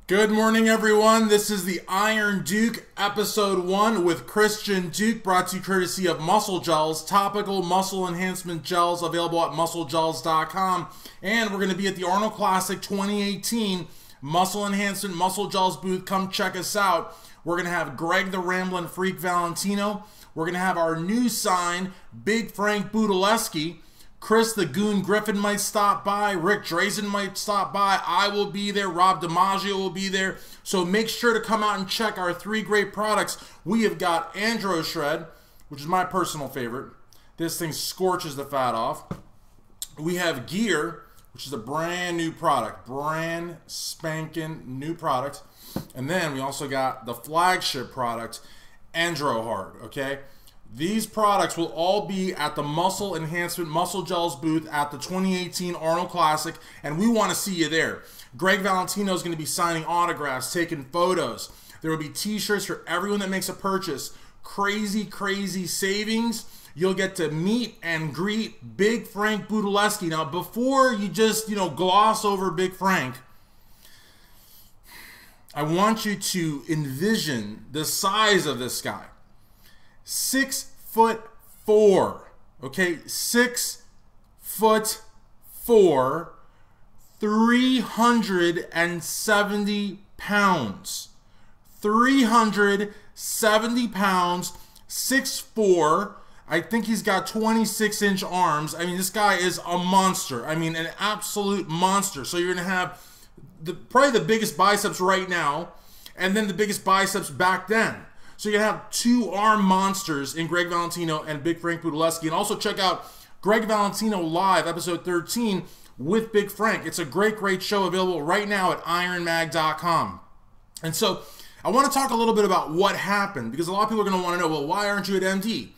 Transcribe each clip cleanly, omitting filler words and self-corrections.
Good morning, everyone. This is the Iron Duke, episode 1 with Christian Duke, brought to you courtesy of Muscle Gels, topical muscle enhancement gels available at musclegels.com. And we're going to be at the Arnold Classic 2018 Muscle Enhancement Muscle Gels booth. Come check us out. We're going to have Greg the Ramblin' Freak Valentino. We're going to have our new sign, Big Frank Budaleski. Chris the Goon Griffin might stop by. Rick Drazen might stop by. I will be there. Rob DiMaggio will be there. So make sure to come out and check our 3 great products. We have got Andro Shred, which is my personal favorite. This thing scorches the fat off. We have Gear, which is a brand new product. Brand spanking new product. And then we also got the flagship product, Andro Hard, okay? These products will all be at the Muscle Enhancement Muscle Gels booth at the 2018 Arnold Classic, and we want to see you there. Greg Valentino is going to be signing autographs, taking photos. There will be t-shirts for everyone that makes a purchase. Crazy, crazy savings. You'll get to meet and greet Big Frank Budaleski. Now, before you just, gloss over Big Frank, I want you to envision the size of this guy. 6'4", okay, 6'4", 370 pounds, 370 pounds, 6'4". I think he's got 26-inch arms. I mean, this guy is a monster. I mean, an absolute monster. So you're gonna have probably the biggest biceps right now, and then the biggest biceps back then. So you're going to have 2 arm monsters in Greg Valentino and Big Frank Budaleski. And also check out Greg Valentino Live, episode 13, with Big Frank. It's a great, great show available right now at IronMag.com. And so I want to talk a little bit about what happened, because a lot of people are going to want to know, well, why aren't you at MD?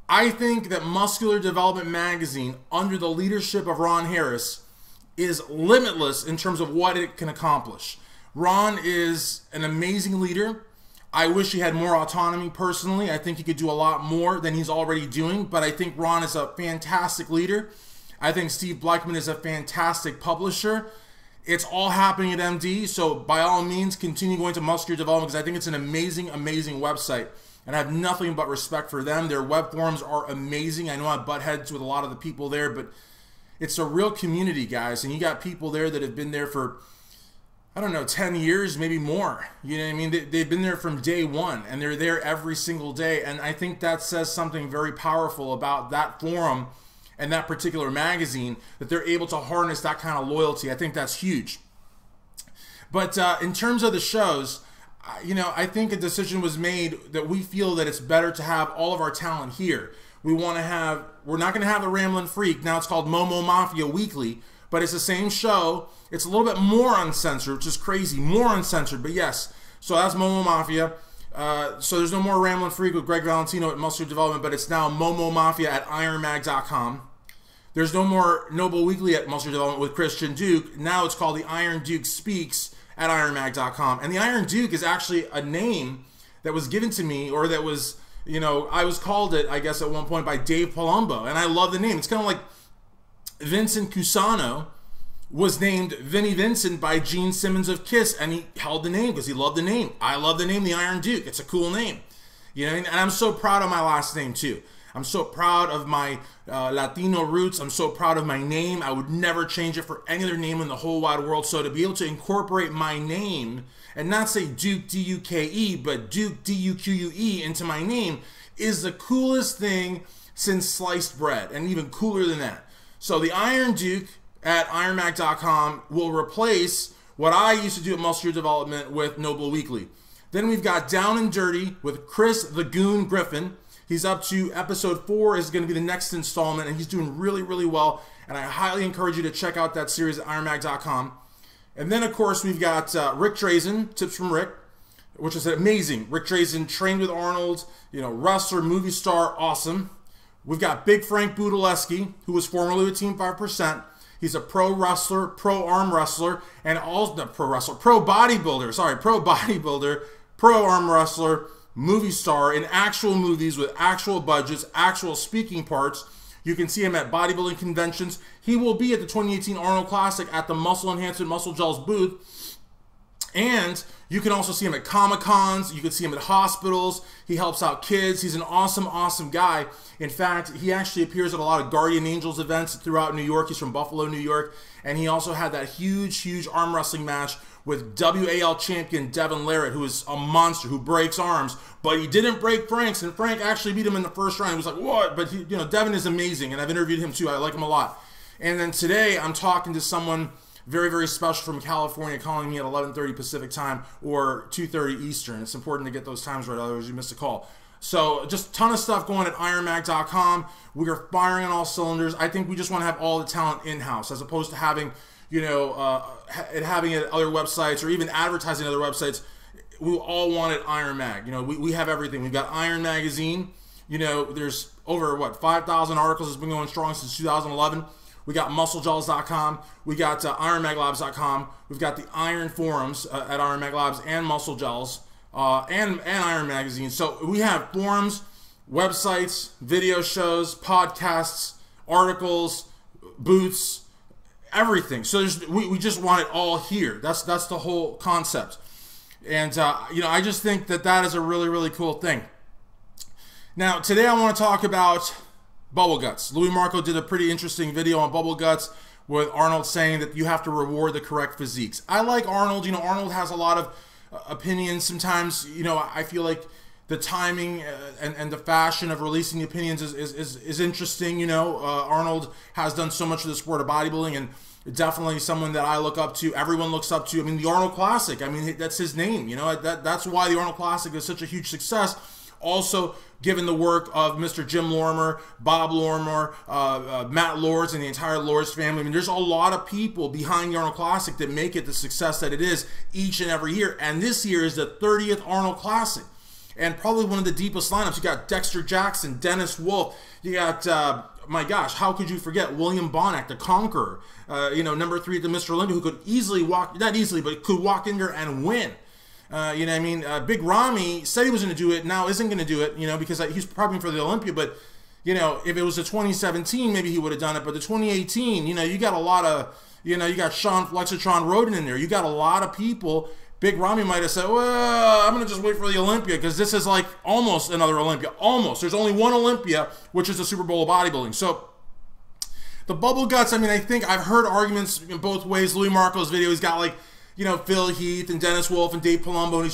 I think that Muscular Development Magazine, under the leadership of Ron Harris, is limitless in terms of what it can accomplish. Ron is an amazing leader. I wish he had more autonomy personally. I think he could do a lot more than he's already doing, but I think Ron is a fantastic leader. I think Steve Bleichman is a fantastic publisher. It's all happening at MD, so by all means, continue going to Muscular Development, because I think it's an amazing, amazing website, and I have nothing but respect for them. Their web forums are amazing. I know I butt heads with a lot of the people there, but it's a real community, guys, and you got people there that have been there for, I don't know, 10 years, maybe more. You know what I mean? They've been there from day one, and they're there every single day. And I think that says something very powerful about that forum and that particular magazine, that they're able to harness that kind of loyalty. I think that's huge. But in terms of the shows, I think a decision was made that we feel that it's better to have all of our talent here. We're not going to have the Ramblin' Freak. Now it's called Momo Mafia Weekly. But it's the same show. It's a little bit more uncensored, which is crazy. More uncensored, but yes. So that's Momo Mafia. So there's no more Ramblin' Freak with Greg Valentino at Muscular Development, but it's now Momo Mafia at IronMag.com. There's no more Noble Weekly at Muscular Development with Christian Duke. Now it's called the Iron Duke Speaks at IronMag.com. And the Iron Duke is actually a name that was given to me, or that was, I was called it, I guess, at one point by Dave Palumbo. And I love the name. It's kind of like Vincent Cusano was named Vinnie Vincent by Gene Simmons of Kiss, and he held the name because he loved the name. I love the name, the Iron Duke. It's a cool name. And I'm so proud of my last name too. I'm so proud of my Latino roots. I'm so proud of my name. I would never change it for any other name in the whole wide world. So to be able to incorporate my name and not say Duke, D-U-K-E, but Duke, D-U-Q-U-E into my name is the coolest thing since sliced bread, and even cooler than that. So the Iron Duke at IronMag.com will replace what I used to do at Muscular Development with Noble Weekly. Then we've got Down and Dirty with Chris the Goon Griffin. He's up to episode 4 is going to be the next installment, and he's doing really, really well. And I highly encourage you to check out that series at IronMag.com. And then, of course, we've got Rick Drazen, Tips from Rick, which is amazing. Rick Drazen trained with Arnold, wrestler, movie star, awesome. We've got Big Frank Budaleski, who was formerly with Team 5%. He's a pro wrestler, pro arm wrestler, and also pro bodybuilder, pro arm wrestler, movie star in actual movies with actual budgets, actual speaking parts. You can see him at bodybuilding conventions. He will be at the 2018 Arnold Classic at the Muscle Enhancement Muscle Gels booth. And you can also see him at Comic-Cons. You can see him at hospitals. He helps out kids. He's an awesome, awesome guy. In fact, he actually appears at a lot of Guardian Angels events throughout New York. He's from Buffalo, New York. And he also had that huge, huge arm wrestling match with WAL champion Devin Larratt, who is a monster, who breaks arms. But he didn't break Frank's, and Frank actually beat him in the first round. He was like, what? But he, Devin is amazing, and I've interviewed him too. I like him a lot. And then today, I'm talking to someone very, very special from California, calling me at 11:30 Pacific time or 2:30 Eastern. It's important to get those times right, otherwise you miss a call. So just a ton of stuff going at IronMag.com. We are firing on all cylinders. I think we just want to have all the talent in-house, as opposed to having, having it at other websites or even advertising other websites. We all want it IronMag. We have everything. We've got Iron Magazine. There's over, 5,000 articles. It's been going strong since 2011. We got MuscleGels.com. We got IronMagLabs.com. We've got the Iron Forums at Iron Mag Labs and Muscle Gels and Iron Magazine. So we have forums, websites, video shows, podcasts, articles, booths, everything. So we just want it all here. That's the whole concept. And I just think that is a really, really cool thing. Now today I want to talk about bubble guts. Luimarco did a pretty interesting video on bubble guts with Arnold saying that you have to reward the correct physiques. I like Arnold. Arnold has a lot of opinions. Sometimes, I feel like the timing and the fashion of releasing the opinions is interesting. Arnold has done so much for the sport of bodybuilding, and definitely someone that I look up to. Everyone looks up to. I mean, the Arnold Classic. I mean, that's his name. That's why the Arnold Classic is such a huge success. Also, given the work of Mr. Jim Lorimer, Bob Lorimer, Matt Lords, and the entire Lords family. I mean, there's a lot of people behind the Arnold Classic that make it the success that it is each and every year. And this year is the 30th Arnold Classic. And probably one of the deepest lineups. You got Dexter Jackson, Dennis Wolf. You got, my gosh, how could you forget William Bonac, the Conqueror. Number 3 at the Mr. Olympia, who could easily walk, not easily, but could walk in there and win. Big Ramy said he was going to do it, now isn't going to do it, because he's prepping for the Olympia. But, if it was the 2017, maybe he would have done it. But the 2018, you got a lot of, you got Sean Flexitron Roden in there. You got a lot of people. Big Ramy might have said, well, I'm going to just wait for the Olympia, because this is like almost another Olympia. Almost. There's only one Olympia, which is the Super Bowl of bodybuilding. So the bubble guts, I mean, I think I've heard arguments in both ways. Luimarco's video, he's got like, Phil Heath and Dennis Wolf and Dave Palumbo, and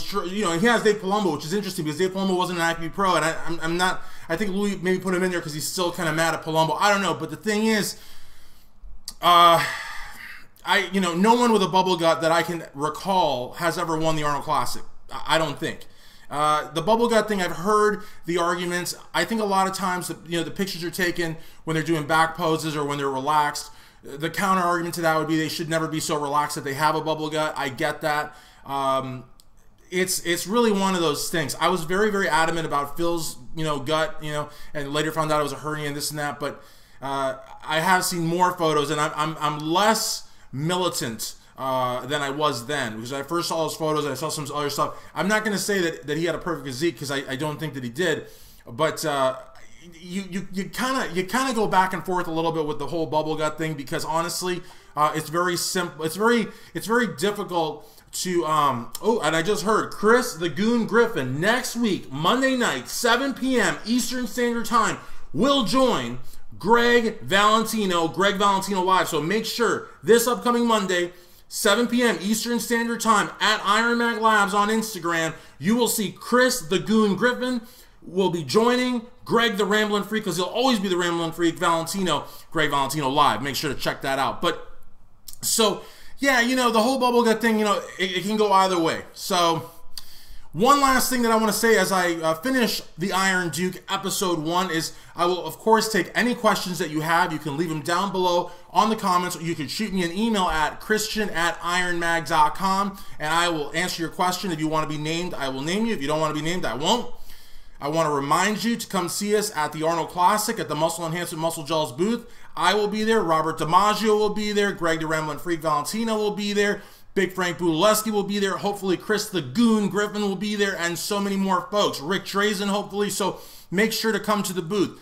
he has Dave Palumbo, which is interesting because Dave Palumbo wasn't an IFBB pro, and I'm not. I think Louis maybe put him in there because he's still kind of mad at Palumbo. I don't know, but the thing is, no one with a bubble gut that I can recall has ever won the Arnold Classic. I don't think. The bubble gut thing, I've heard the arguments. I think a lot of times, the pictures are taken when they're doing back poses or when they're relaxed. The counter argument to that would be they should never be so relaxed that they have a bubble gut. I get that. It's really one of those things. I was very, very adamant about Phil's gut, and later found out it was a hernia and this and that. But I have seen more photos, and I'm less militant than I was then, because I first saw those photos and I saw some other stuff. I'm not going to say that he had a perfect physique, because I don't think that he did, but you kind of go back and forth a little bit with the whole bubble gut thing, because honestly, it's very simple. It's very difficult to and I just heard Chris the Goon Griffin next week, Monday night, 7 p.m. Eastern Standard Time, will join Greg Valentino Live. So make sure this upcoming Monday, 7 p.m. Eastern Standard Time at Iron Mag Labs on Instagram, you will see Chris the Goon Griffin will be joining Greg the Ramblin' Freak, because he'll always be the Ramblin' Freak Valentino, Greg Valentino Live. Make sure to check that out. But, so, yeah, the whole bubble gut thing, it can go either way. So, one last thing that I want to say as I finish the Iron Duke episode 1 is I will, of course, take any questions that you have. You can leave them down below on the comments. You can shoot me an email at christian@ironmag.com, and I will answer your question. If you want to be named, I will name you. If you don't want to be named, I won't. I want to remind you to come see us at the Arnold Classic at the Muscle Enhancement Muscle Gels booth. I will be there. Robert DiMaggio will be there. Greg the Ramblin' Freak Valentino will be there. Big Frank Budaleski will be there. Hopefully Chris the Goon Griffin will be there, and so many more folks. Rick Drazen, hopefully. So make sure to come to the booth.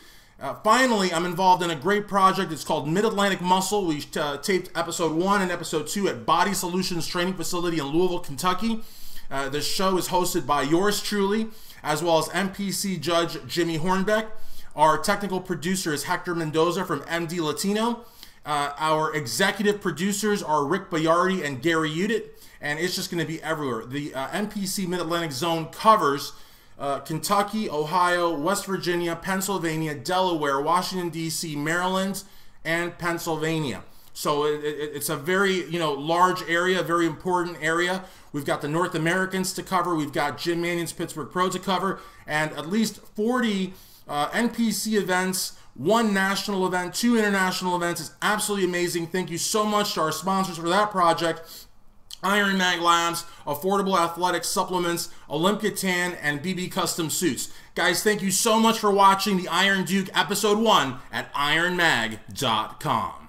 Finally, I'm involved in a great project. It's called Mid-Atlantic Muscle. We taped episode 1 and episode 2 at Body Solutions Training Facility in Louisville, Kentucky. This show is hosted by yours truly, as well as MPC judge Jimmy Hornbeck. Our technical producer is Hector Mendoza from MD Latino. Our executive producers are Rick Bayardi and Gary Udit, and it's just going to be everywhere. The MPC Mid-Atlantic Zone covers Kentucky, Ohio, West Virginia, Pennsylvania, Delaware, Washington, D.C., Maryland, and Pennsylvania. So it's a very large area, very important area. We've got the North Americans to cover. We've got Jim Mannion's Pittsburgh Pro to cover, and at least 40 NPC events, 1 national event, 2 international events. It's absolutely amazing. Thank you so much to our sponsors for that project: IronMag Labs, Affordable Athletic Supplements, Olympia Tan, and BB Custom Suits. Guys, thank you so much for watching the Iron Duke Episode 1 at ironmag.com.